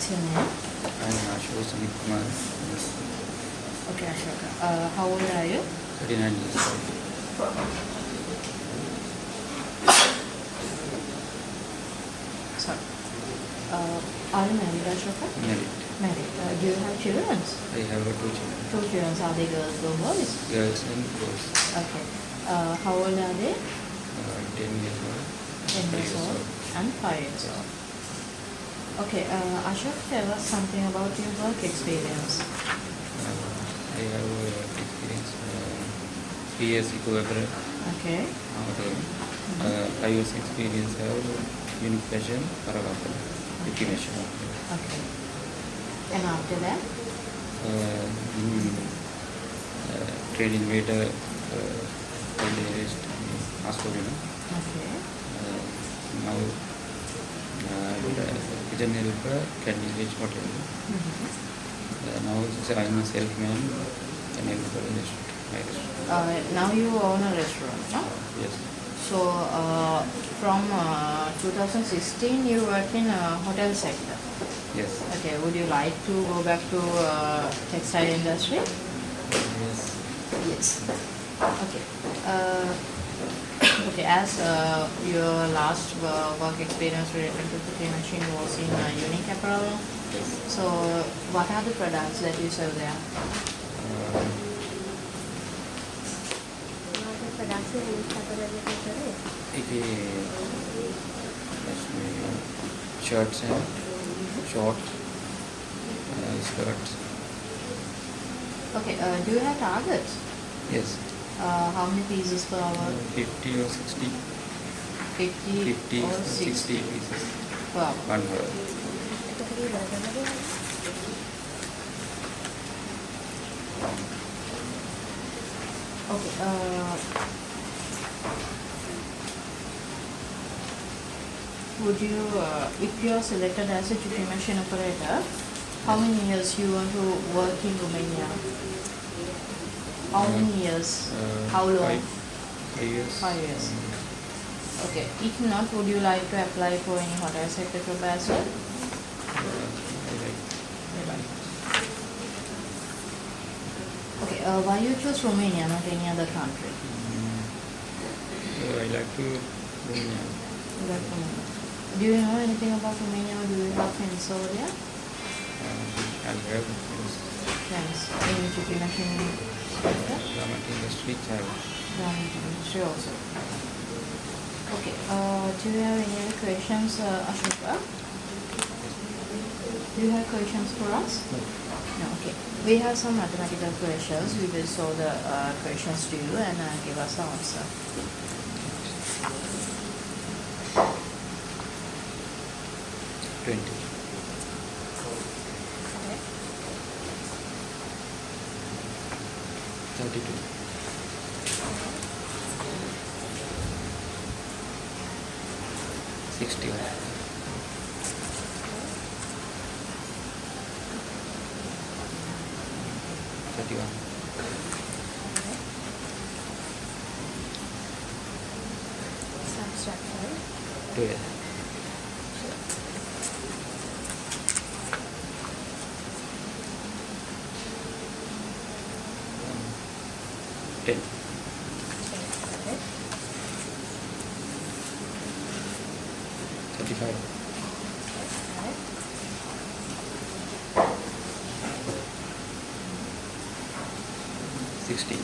What's your name? I'm Ashoka Sumit Kumar. Okay, Ashoka. How old are you? 39 years old. Sorry. Are you married, Ashoka? Married. Married. Do you have children? I have two children. Two children. Are they girls or boys? Girls and boys. Okay. How old are they? 10 years old. 10 years old and 5 years old. Okay, Ashok, tell us something about your work experience. I have experience 3 years equivalent. Okay. 5 years experience have unit fashion paragraph definition. Okay. And after that? In training waiter, hospital. Okay. Now kitchen helper, canteen wage hotel. Now I'm a self-man and helper in my restaurant. Now you own a restaurant, no? Yes. So, from 2016 you work in hotel sector. Yes. Okay, would you like to go back to textile industry? Yes. Yes. Okay. Okay, as your last work experience related to the machine was in Unique Apparel. So, what are the products that you sell there? Shirts and shorts, skirts. Okay, do you have targets? Yes. How many pieces per hour? 50 or 60. 50 or 60 pieces per hour. 1 hour. Okay. Would you, if you are selected as a GP machine operator, how many years you want to work in Romania? How many years? How long? 5 years. 5 years. Okay. If not, would you like to apply for any hotel sector job as well? Okay. Why you choose Romania, not any other country? I like to Romania. You like Romania. Do you know anything about Romania, or do you have friends over there? I have friends. Friends in GP machine sector? Garment industry, Garment industry also. Okay. Do you have any other questions, Ashoka? Do you have questions for us? No. Okay. We have some mathematical questions. We will show the questions to you and give us the answer. Okay. 32. 61. 31. Subtract 12. 10. 35. 16.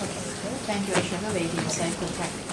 Okay. Thank you, Ashoka. Wait inside for practice.